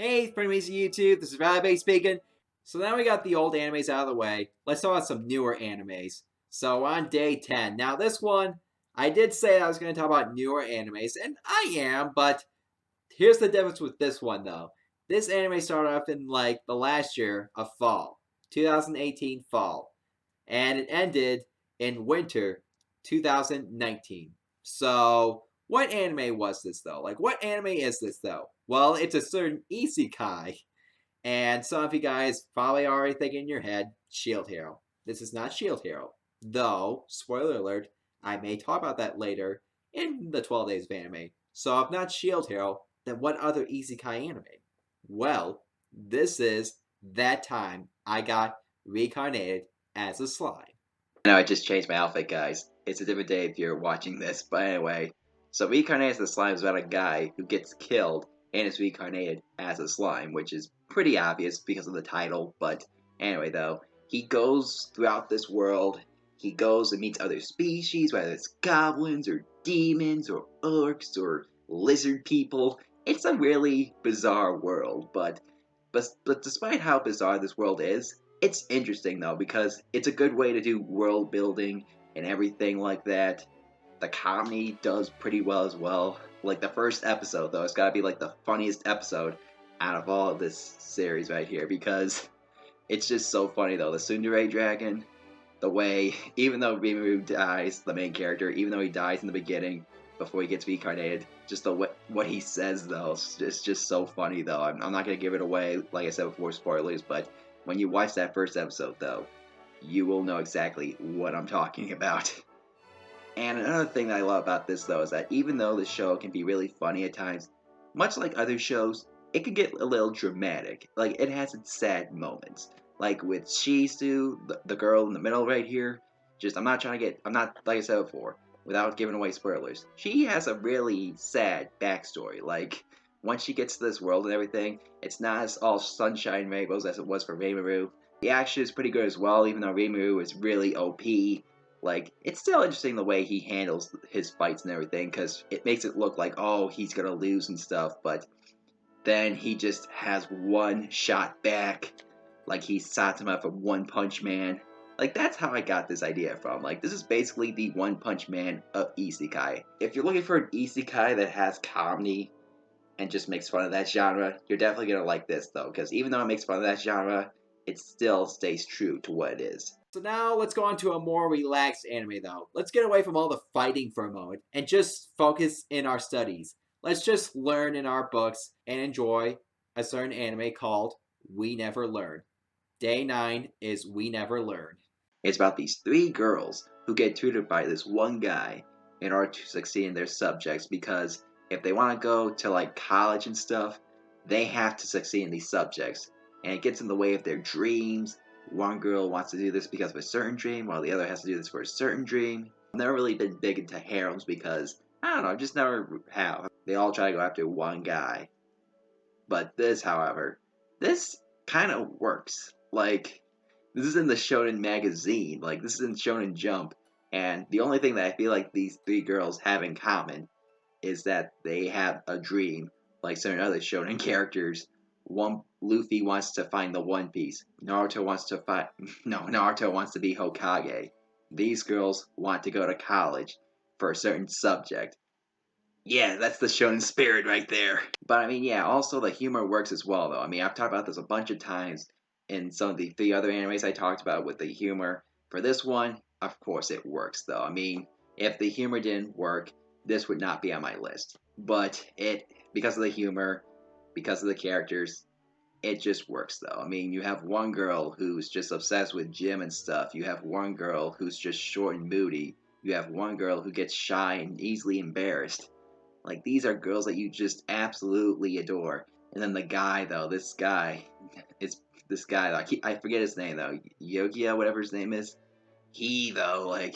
Hey, pretty amazing YouTube. This is Rabbit speaking. So now we got the old animes out of the way. Let's talk about some newer animes. So we're on day 10. Now this one, I did say I was going to talk about newer animes, and I am, but here's the difference with this one though. This anime started off in like the last year of fall, 2018 fall, and it ended in winter 2019. So, what anime was this though? Like, what anime is this though? Well, it's a certain isekai, and some of you guys probably already thinking in your head, Shield Hero. This is not Shield Hero, though. Spoiler alert: I may talk about that later in the 12 Days of Anime. So, if not Shield Hero, then what other isekai anime? Well, this is that time I got reincarnated as a slime. No, I just changed my outfit, guys. It's a different day if you're watching this, but anyway. So reincarnated as a slime is about a guy who gets killed and is reincarnated as a slime, which is pretty obvious because of the title, but anyway though. He goes throughout this world, he goes and meets other species, whether it's goblins or demons or orcs or lizard people. It's a really bizarre world, but despite how bizarre this world is, it's interesting though because it's a good way to do world building and everything like that. The comedy does pretty well as well. Like the first episode though, it's gotta be like the funniest episode out of all of this series right here because it's just so funny though. The Tsundere dragon, the way even though Rimuru dies, the main character, even though he dies in the beginning before he gets reincarnated, just the what he says though, it's just so funny though. I'm not gonna give it away, like I said before, spoilers, but when you watch that first episode though, you will know exactly what I'm talking about. And another thing that I love about this though is that even though the show can be really funny at times, much like other shows, it can get a little dramatic. Like it has its sad moments. Like with Shizu, the girl in the middle right here. Just I'm not like I said before, without giving away spoilers. She has a really sad backstory. Like once she gets to this world and everything, it's not as all sunshine and rainbows as it was for Rimuru. The action is pretty good as well, even though Rimuru is really OP. Like it's still interesting the way he handles his fights and everything because it makes it look like, oh, he's gonna lose and stuff, but then he just has one shot back, like he Saitama from One Punch Man. Like that's how I got this idea from. Like this is basically the One Punch Man of isekai. If you're looking for an isekai that has comedy and just makes fun of that genre, you're definitely gonna like this though, because even though it makes fun of that genre, it still stays true to what it is. So now let's go on to a more relaxed anime though. Let's get away from all the fighting for a moment and just focus in our studies. Let's just learn in our books and enjoy a certain anime called We Never Learn. Day 9 is We Never Learn. It's about these three girls who get tutored by this one guy in order to succeed in their subjects because if they want to go to like college and stuff, they have to succeed in these subjects. And it gets in the way of their dreams. One girl wants to do this because of a certain dream, while the other has to do this for a certain dream. I've never really been big into harems because, I don't know, just never have. They all try to go after one guy. But this, however, this kind of works. Like, this is in the Shonen magazine. Like, this is in Shonen Jump. And the only thing that I feel like these three girls have in common is that they have a dream, like certain other Shonen characters. One Luffy wants to find the One Piece. Naruto wants to find no, Naruto wants to be Hokage. These girls want to go to college for a certain subject. Yeah, that's the shonen spirit right there. But I mean, yeah, also the humor works as well, though. I mean, I've talked about this a bunch of times in some of the three other animes I talked about with the humor. For this one, of course, it works, though. I mean, if the humor didn't work, this would not be on my list. But because of the humor, because of the characters, it just works, though. I mean, you have one girl who's just obsessed with gym and stuff. You have one girl who's just short and moody. You have one girl who gets shy and easily embarrassed. Like these are girls that you just absolutely adore. And then the guy though, this guy, it's this guy. I forget his name though. Yogia, whatever his name is. He though, like,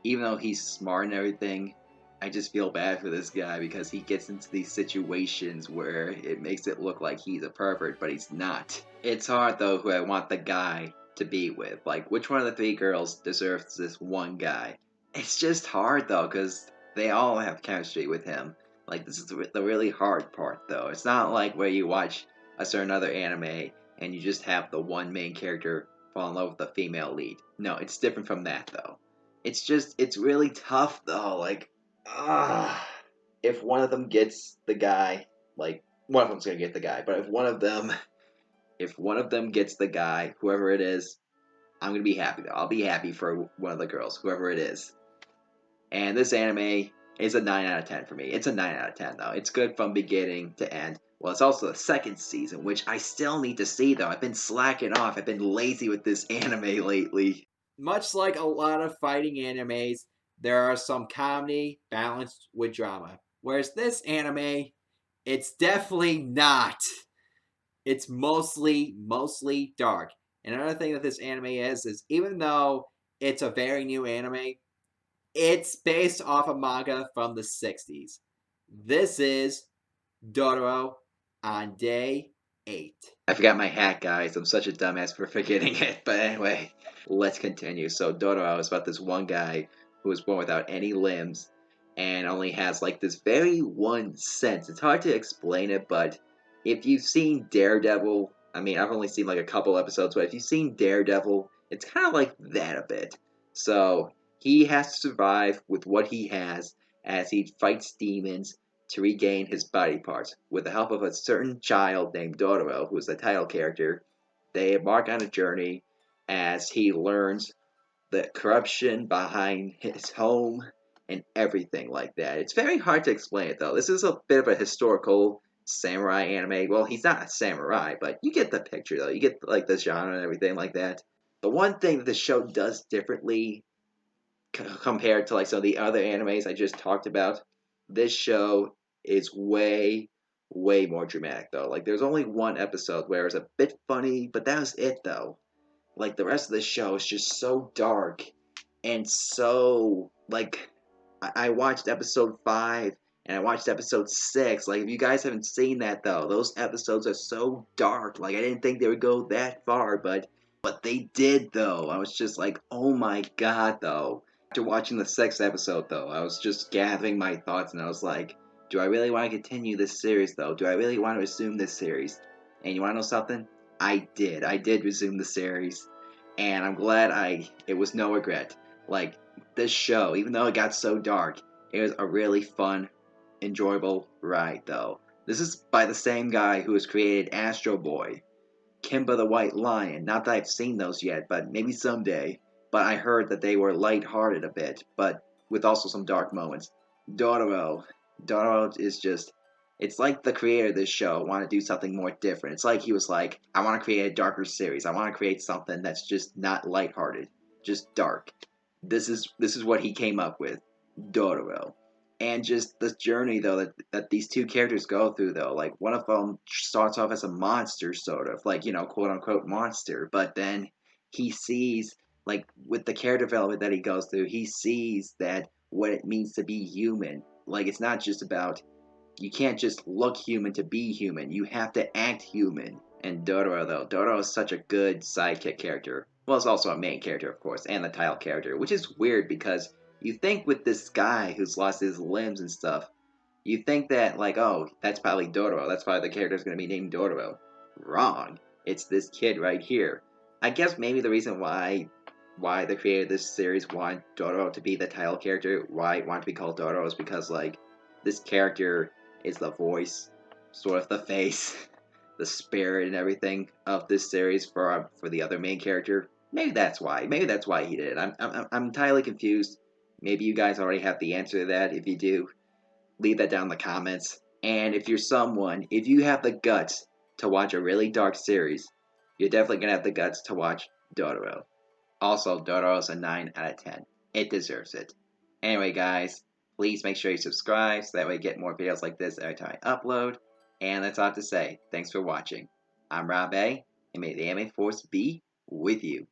even though he's smart and everything, I just feel bad for this guy because he gets into these situations where it makes it look like he's a pervert, but he's not. It's hard though who I want the guy to be with. Like, which one of the three girls deserves this one guy? It's just hard though because they all have chemistry with him. Like, this is the really hard part though. It's not like where you watch a certain other anime and you just have the one main character fall in love with the female lead. No, it's different from that though. It's really tough though. Like, ah, if one of them gets the guy, like one of them's gonna get the guy, but if one of them gets the guy, whoever it is, I'm gonna be happy though. I'll be happy for one of the girls, whoever it is. And this anime is a 9 out of 10 for me. It's a 9 out of 10 though. It's good from beginning to end. Well, it's also the second season, which I still need to see though. I've been slacking off. I've been lazy with this anime lately. Much like a lot of fighting animes, there are some comedy balanced with drama. Whereas this anime, it's definitely not. It's mostly dark. And another thing that this anime is even though it's a very new anime, it's based off a manga from the 60s. This is Dororo on day 8. I forgot my hat, guys. I'm such a dumbass for forgetting it. But anyway, let's continue. So Dororo is about this one guy who was born without any limbs and only has like this very one sense. It's hard to explain it, but if you've seen Daredevil, I mean, I've only seen like a couple episodes, but if you've seen Daredevil, it's kind of like that a bit. So he has to survive with what he has as he fights demons to regain his body parts. With the help of a certain child named Dororo, who is the title character, they embark on a journey as he learns the corruption behind his home and everything like that. It's very hard to explain it though. This is a bit of a historical samurai anime. Well, he's not a samurai, but you get the picture though. You get like the genre and everything like that. The one thing that the show does differently compared to like some of the other animes I just talked about, this show is way more dramatic though. Like there's only one episode where it's a bit funny, but that was it though. Like the rest of the show is just so dark and so like I watched episode 5 and I watched episode 6. Like if you guys haven't seen that though, those episodes are so dark. Like I didn't think they would go that far, but they did though. I was just like, "Oh my god," though. After watching the 6th episode though, I was just gathering my thoughts and I was like, "Do I really want to continue this series though? Do I really want to resume this series?" And you want to know something? I did. I did resume the series, and I'm glad it was no regret. Like this show, even though it got so dark, it was a really fun, enjoyable ride though. This is by the same guy who has created Astro Boy, Kimba the White Lion. Not that I've seen those yet, but maybe someday. But I heard that they were lighthearted a bit, but with also some dark moments. Dororo. Dororo is just, it's like the creator of this show wanted to do something more different. It's like he was like, I want to create a darker series. I want to create something that's just not lighthearted, just dark. This is what he came up with, Dororo. And just the journey though that these two characters go through though, like one of them starts off as a monster sort of, like, quote unquote monster, but then he sees, like with the character development that he goes through, he sees that what it means to be human. Like it's not just about, you can't just look human to be human. You have to act human. And Dororo, though, Dororo is such a good sidekick character. Well, it's also a main character, of course, and the title character, which is weird because you think with this guy who's lost his limbs and stuff, you think that, like, oh, that's probably Dororo. That's probably the character's going to be named Dororo. Wrong. It's this kid right here. I guess maybe the reason why the creator of this series wanted Dororo to be the title character, why it wanted to be called Dororo, is because, like, this character is the voice, sort of the face, the spirit and everything of this series for the other main character. Maybe that's why. Maybe that's why he did it. I'm entirely confused. Maybe you guys already have the answer to that. If you do, leave that down in the comments. And if you have the guts to watch a really dark series, you're definitely gonna have the guts to watch Dororo. Also, Dororo's a 9 out of 10. It deserves it. Anyway, guys, please make sure you subscribe so that way you get more videos like this every time I upload. And that's all I have to say. Thanks for watching. I'm Rob A, and may the anime force be with you.